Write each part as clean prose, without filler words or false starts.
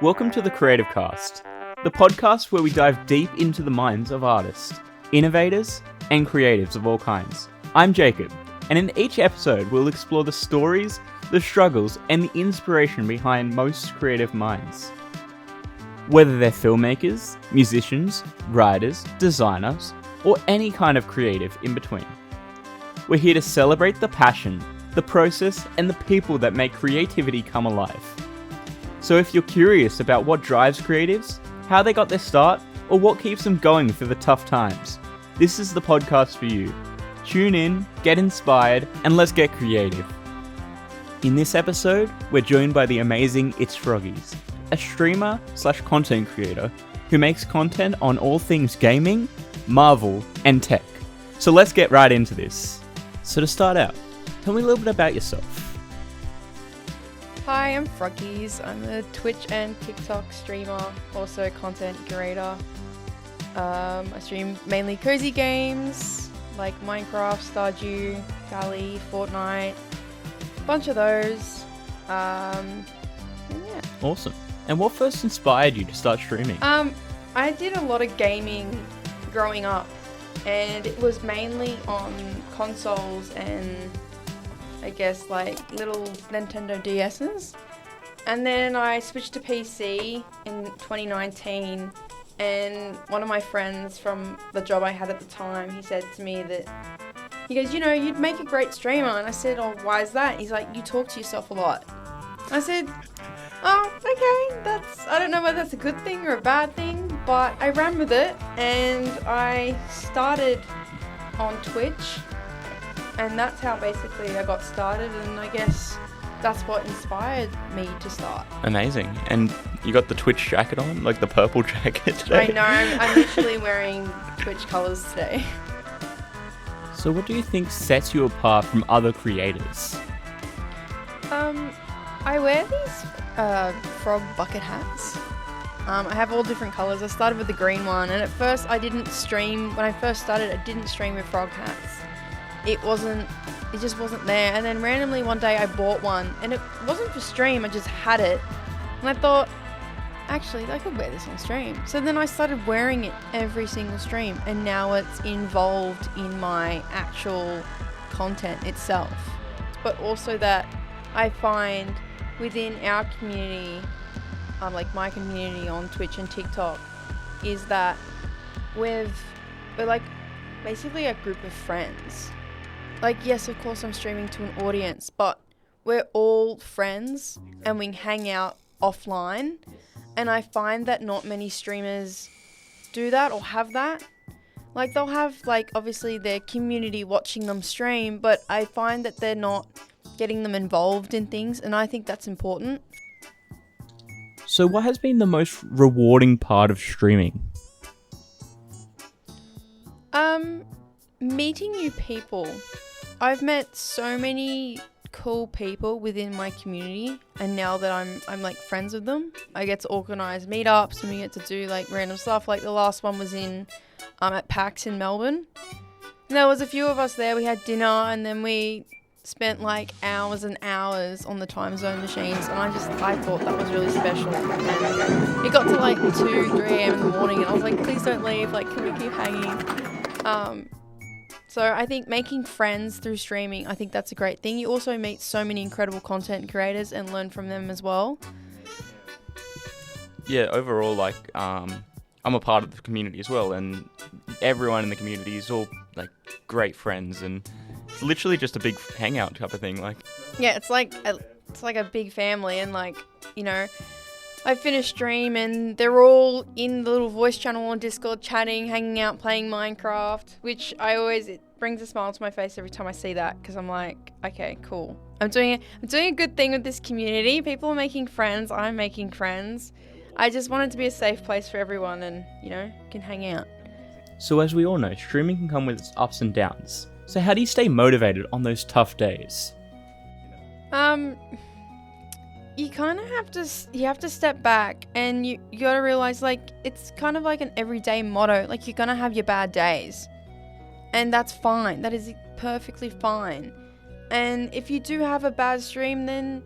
Welcome to the CreativeCast, the podcast where we dive deep into the minds of artists, innovators, and creatives of all kinds. I'm Jacob, and in each episode we'll explore the stories, the struggles, and the inspiration behind most creative minds. Whether they're filmmakers, musicians, writers, designers, or any kind of creative in between. We're here to celebrate the passion, the process, and the people that make creativity come alive. So if you're curious about what drives creatives, how they got their start, or what keeps them going through the tough times, this is the podcast for you. Tune in, get inspired, and let's get creative. In this episode, we're joined by the amazing ItsFroggez, a streamer / content creator who makes content on all things gaming, Marvel, and tech. So let's get right into this. So to start out, tell me a little bit about yourself. Hi, I'm Froggies. I'm a Twitch and TikTok streamer, also content curator. I stream mainly cozy games like Minecraft, Stardew Valley, Fortnite, a bunch of those. Yeah. Awesome. And what first inspired you to start streaming? I did a lot of gaming growing up, and it was mainly on consoles and I guess like little Nintendo DS's. And then I switched to PC in 2019, and one of my friends from the job I had at the time, he said to me that, he goes, you know, you'd make a great streamer. And I said, oh, why is that? He's like, you talk to yourself a lot. I said, oh, okay, I don't know whether that's a good thing or a bad thing, but I ran with it, and I started on Twitch. And that's how basically I got started, and I guess that's what inspired me to start. Amazing. And you got the Twitch jacket on, like the purple jacket today? I know, I'm literally wearing Twitch colours today. So what do you think sets you apart from other creators? I wear these frog bucket hats. I have all different colours. I started with the green one, and at first I didn't stream, when I first started I didn't stream with frog hats. It just wasn't there. And then randomly one day I bought one, and it wasn't for stream, I just had it. And I thought, actually, I could wear this on stream. So then I started wearing it every single stream, and now it's involved in my actual content itself. But also that I find within our community, like my community on Twitch and TikTok, is that we're like basically a group of friends. Like, yes, of course I'm streaming to an audience, but we're all friends and we hang out offline. And I find that not many streamers do that or have that. Like, they'll have, like, obviously their community watching them stream, but I find that they're not getting them involved in things, and I think that's important. So what has been the most rewarding part of streaming? Meeting new people. I've met so many cool people within my community, and now that I'm like friends with them, I get to organise meetups and we get to do like random stuff. Like the last one was in at PAX in Melbourne. And there was a few of us there. We had dinner, and then we spent like hours and hours on the time zone machines, and I thought that was really special. And it got to like 2-3 a.m. in the morning, and I was like, please don't leave, like, can we keep hanging? So I think making friends through streaming, I think that's a great thing. You also meet so many incredible content creators and learn from them as well. Yeah, overall, like, I'm a part of the community as well, and everyone in the community is all like great friends, and it's literally just a big hangout type of thing. Like, yeah, it's like a big family, and like, you know, I finished stream and they're all in the little voice channel on Discord chatting, hanging out, playing Minecraft, which it brings a smile to my face every time I see that, because I'm like, okay, cool. I'm doing a good thing with this community. People are making friends. I'm making friends. I just want it to be a safe place for everyone, and, you know, can hang out. So as we all know, streaming can come with its ups and downs. So how do you stay motivated on those tough days? You kind of have to step back, and you got to realize, like, it's kind of like an everyday motto. Like, you're going to have your bad days, and that's fine. That is perfectly fine. And if you do have a bad stream, then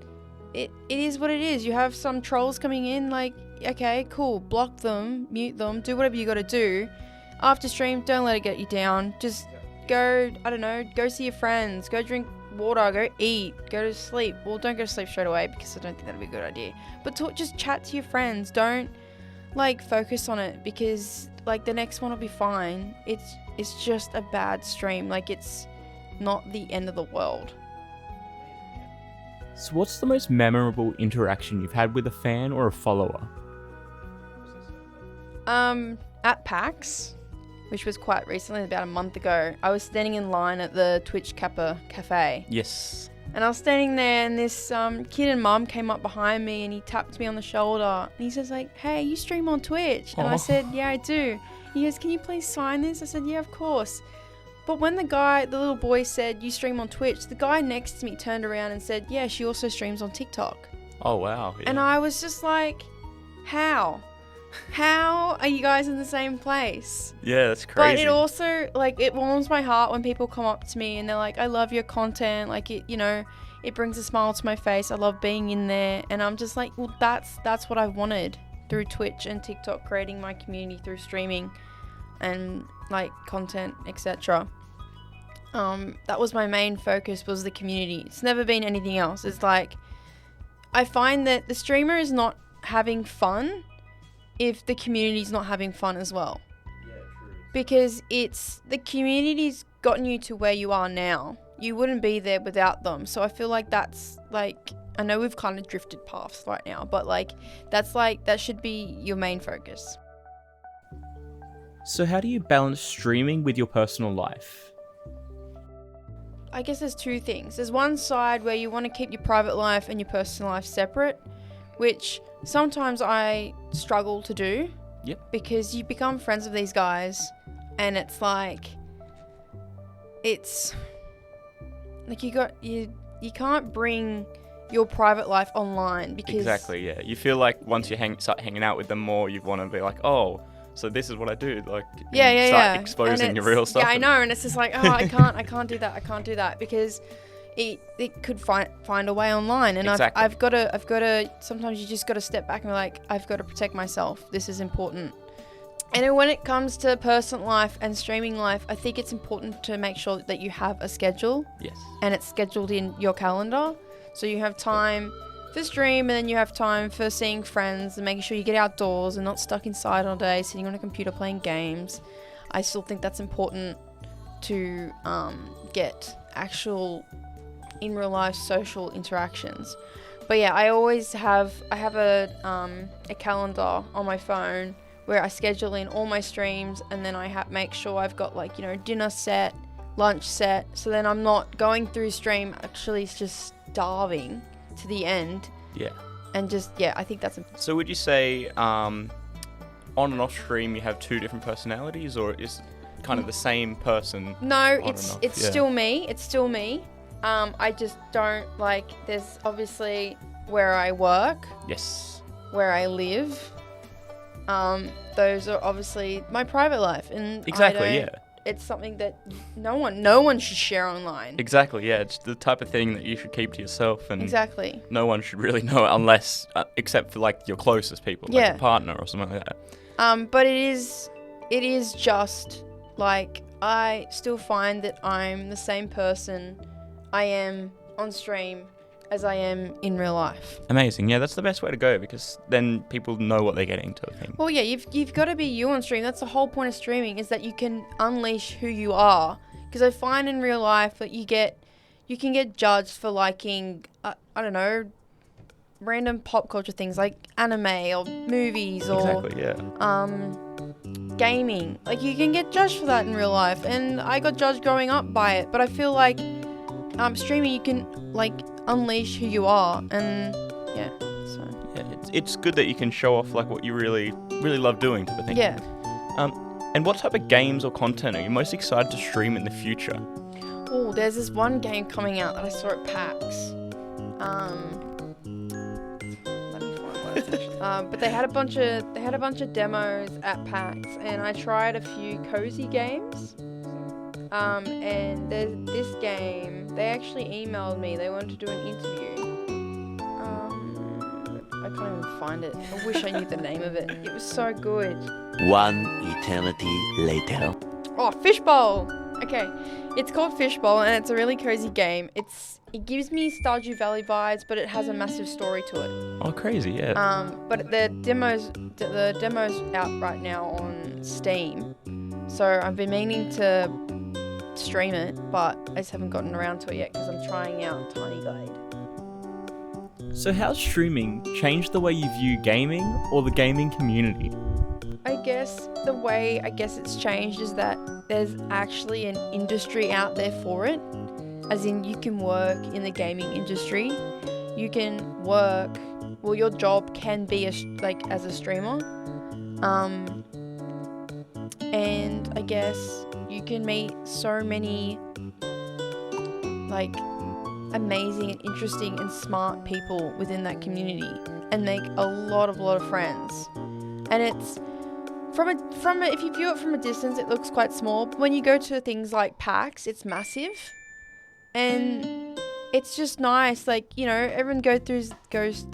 it is what it is. You have some trolls coming in, like, okay, cool, block them, mute them, do whatever you got to do. After stream, don't let it get you down. Just go, I don't know, go see your friends, go drink water, go eat, go to sleep. Well, don't go to sleep straight away because I don't think that'd be a good idea. But just chat to your friends. Don't like focus on it because like the next one will be fine. It's just a bad stream. Like it's not the end of the world. So what's the most memorable interaction you've had with a fan or a follower? At PAX, which was quite recently, about a month ago, I was standing in line at the Twitch Kappa Cafe. Yes. And I was standing there and this kid and mum came up behind me and he tapped me on the shoulder. And he says like, hey, you stream on Twitch? And I said, yeah, I do. He goes, can you please sign this? I said, yeah, of course. But when the little boy said, you stream on Twitch, the guy next to me turned around and said, yeah, she also streams on TikTok. Oh, wow. Yeah. And I was just like, how? How are you guys in the same place? Yeah, that's crazy. But it also, like, it warms my heart when people come up to me and they're like, I love your content. Like, it, you know, it brings a smile to my face. I love being in there. And I'm just like, well, that's what I wanted through Twitch and TikTok, creating my community through streaming and, like, content, etc. That was my main focus, was the community. It's never been anything else. It's like, I find that the streamer is not having fun if the community's not having fun as well. Yeah, true. Because the community's gotten you to where you are now. You wouldn't be there without them. So I feel like that's like, I know we've kind of drifted paths right now, but like that should be your main focus. So how do you balance streaming with your personal life? I guess there's two things. There's one side where you want to keep your private life and your personal life separate, which sometimes I struggle to do. Yep. Because you become friends with these guys and it's like you can't bring your private life online because Exactly, yeah. You feel like once you start hanging out with them more, you want to be like, oh, so this is what I do, like start exposing your real stuff. Yeah, I know, and it's just like, oh, I can't do that because it could find a way online, and exactly. I've got to. Sometimes you just got to step back and be like, I've got to protect myself. This is important. And then when it comes to personal life and streaming life, I think it's important to make sure that you have a schedule. Yes. And it's scheduled in your calendar, so you have time for stream, and then you have time for seeing friends and making sure you get outdoors and not stuck inside all day, sitting on a computer playing games. I still think that's important to get actual in real life social interactions. But yeah, I have a calendar on my phone where I schedule in all my streams, and then I make sure I've got like, you know, dinner set, lunch set, so then I'm not going through stream actually just starving to the end. Yeah. And just, yeah, I think that's important. So would you say on and off stream you have two different personalities, or is it kind of the same person? No, it's still me. It's still me. I just don't like, there's obviously where I work. Yes. Where I live. Those are obviously my private life, and exactly, it's something that no one should share online. Exactly, yeah. It's the type of thing that you should keep to yourself, and exactly, no one should really know it unless, except for like your closest people, like a partner or something like that. But it is just like, I still find that I'm the same person I am on stream as I am in real life. Amazing. Yeah, that's the best way to go, because then people know what they're getting into, I think. Well, yeah, you've got to be you on stream. That's the whole point of streaming, is that you can unleash who you are. Because I find in real life that you can get judged for liking, I don't know, random pop culture things like anime or movies or gaming. Like, you can get judged for that in real life, and I got judged growing up by it. But I feel like streaming, you can like unleash who you are, and it's good that you can show off like what you really love doing, type of thing. Yeah. And what type of games or content are you most excited to stream in the future? Oh, there's this one game coming out that I saw at PAX. Let me find what it's actually. But they had a bunch of demos at PAX, and I tried a few cozy games. And there's this game, they actually emailed me, they wanted to do an interview. I can't even find it. I wish I knew the name of it. It was so good. One eternity later. Oh, Fishbowl! Okay, it's called Fishbowl and it's a really cozy game. It gives me Stardew Valley vibes, but it has a massive story to it. Oh, crazy, yeah. But the demo's out right now on Steam, so I've been meaning to stream it, but I just haven't gotten around to it yet because I'm trying out Tiny Glade. So how's streaming changed the way you view gaming or the gaming community? I guess the way it's changed is that there's actually an industry out there for it. As in, you can work in the gaming industry. You can work, well, your job can be as a streamer. And I guess you can meet so many like amazing and interesting and smart people within that community and make a lot of friends. And it's if you view it from a distance, it looks quite small, but when you go to things like PAX, it's massive. And it's just nice, everyone goes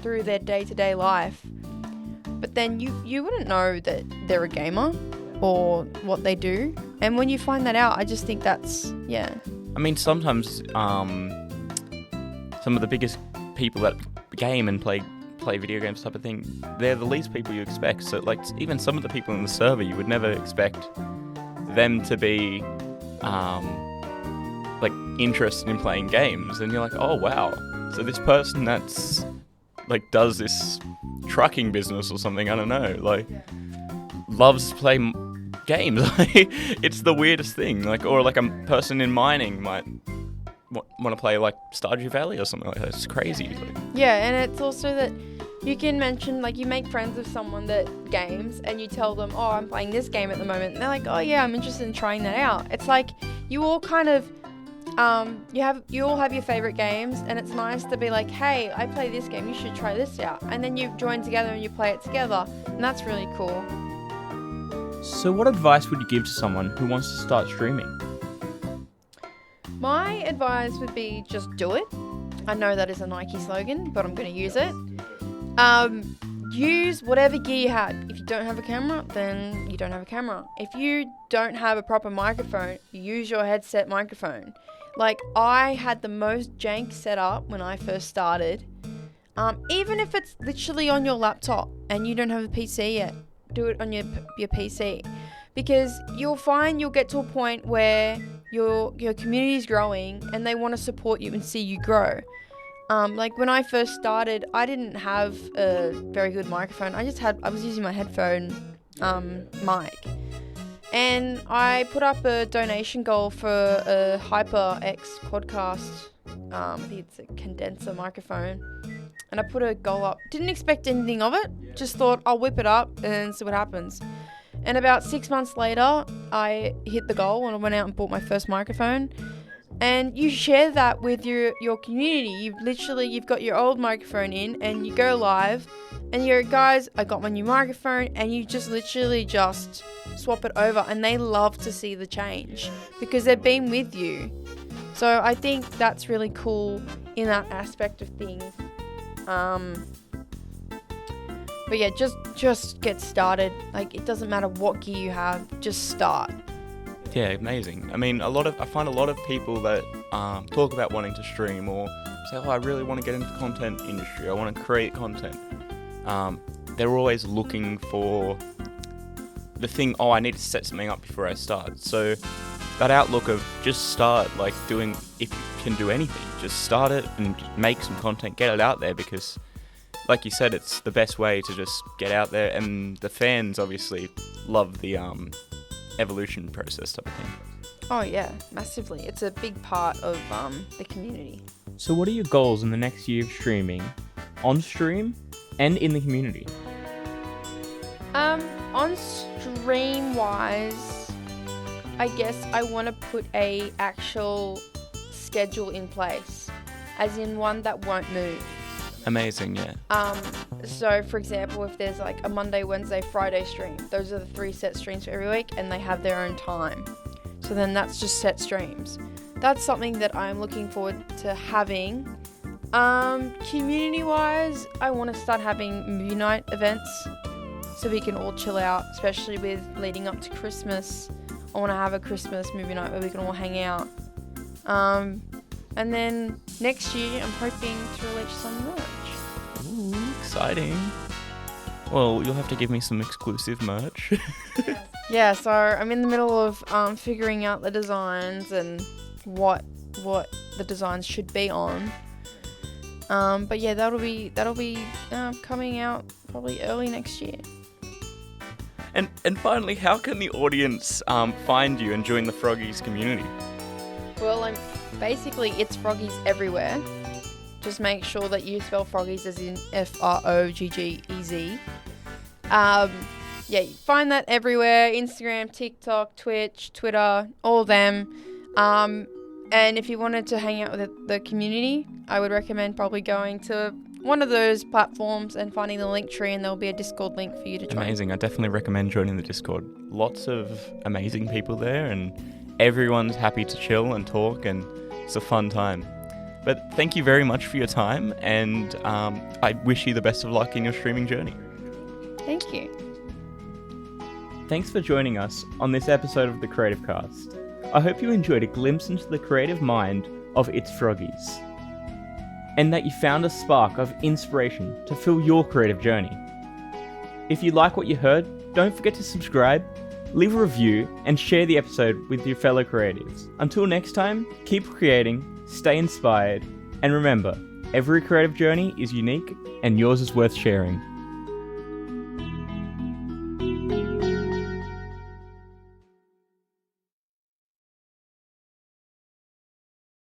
through their day-to-day life, but then you wouldn't know that they're a gamer or what they do. And when you find that out, I just think that's, yeah. I mean, sometimes some of the biggest people that game and play video games type of thing, they're the least people you expect. So even some of the people in the server, you would never expect them to be interested in playing games, and you're like, oh wow, so this person that's does this trucking business or something, I don't know, loves to play games. It's the weirdest thing. Or a person in mining might want to play Stardew Valley or something like that. It's crazy. Yeah, and it's also that you can mention, you make friends with someone that games and you tell them, oh, I'm playing this game at the moment, and they're like, oh yeah, I'm interested in trying that out. It's you all kind of you all have your favorite games, and it's nice to be like, hey, I play this game, you should try this out, and then you join together and you play it together, and that's really cool. So what advice would you give to someone who wants to start streaming? My advice would be just do it. I know that is a Nike slogan, but I'm going to use it. Use whatever gear you have. If you don't have a camera, then you don't have a camera. If you don't have a proper microphone, use your headset microphone. I had the most jank setup when I first started. Even if it's literally on your laptop and you don't have a PC yet, do it on your PC. Because you'll find you'll get to a point where your community is growing and they want to support you and see you grow. When I first started, I didn't have a very good microphone. I was using my headphone mic. And I put up a donation goal for a HyperX quadcast. I think it's a condenser microphone. And I put a goal up. Didn't expect anything of it. Just thought I'll whip it up and see what happens. And about 6 months later, I hit the goal and I went out and bought my first microphone. And you share that with your community. You've got your old microphone in and you go live and you're, guys, I got my new microphone, and you just literally just swap it over, and they love to see the change because they've been with you. So I think that's really cool in that aspect of things. But yeah, just get started. It doesn't matter what gear you have, just start. Yeah, amazing. I mean, I find a lot of people that talk about wanting to stream or say, oh, I really want to get into the content industry, I want to create content. They're always looking for the thing, oh, I need to set something up before I start. So that outlook of just start, doing, if you can do anything, just start it and make some content, get it out there, because like you said, it's the best way to just get out there, and the fans obviously love the evolution process type of thing. Oh yeah, massively. It's a big part of the community. So what are your goals in the next year of streaming, on stream and in the community? On stream wise, I guess I want to put a actual schedule in place, as in one that won't move. Amazing, yeah. So for example, if there's a Monday, Wednesday, Friday stream, those are the 3 set streams for every week, and they have their own time. So then that's just set streams. That's something that I'm looking forward to having Community-wise, I want to start having movie night events so we can all chill out, especially with leading up to Christmas. I want to have a Christmas movie night where we can all hang out. And then next year, I'm hoping to release some merch. Ooh, exciting. Well, you'll have to give me some exclusive merch. Yeah, so I'm in the middle of figuring out the designs and what the designs should be on. But yeah, that'll be coming out probably early next year. And finally, how can the audience find you and join the Froggies community? Well, I'm basically ItsFroggez everywhere. Just make sure that you spell Froggies as in F-R-O-G-G-E-Z. Yeah, you find that everywhere. Instagram, TikTok, Twitch, Twitter, all of them. And if you wanted to hang out with the community, I would recommend probably going to one of those platforms and finding the link tree, and there'll be a Discord link for you to join. Amazing. I definitely recommend joining the Discord. Lots of amazing people there, and everyone's happy to chill and talk, and it's a fun time. But thank you very much for your time, and I wish you the best of luck in your streaming journey. Thank you. Thanks for joining us on this episode of the CreativeCast. I hope you enjoyed a glimpse into the creative mind of ItsFroggez, and that you found a spark of inspiration to fill your creative journey. If you like what you heard, don't forget to subscribe, leave a review, and share the episode with your fellow creatives. Until next time, keep creating, stay inspired, and remember, every creative journey is unique and yours is worth sharing.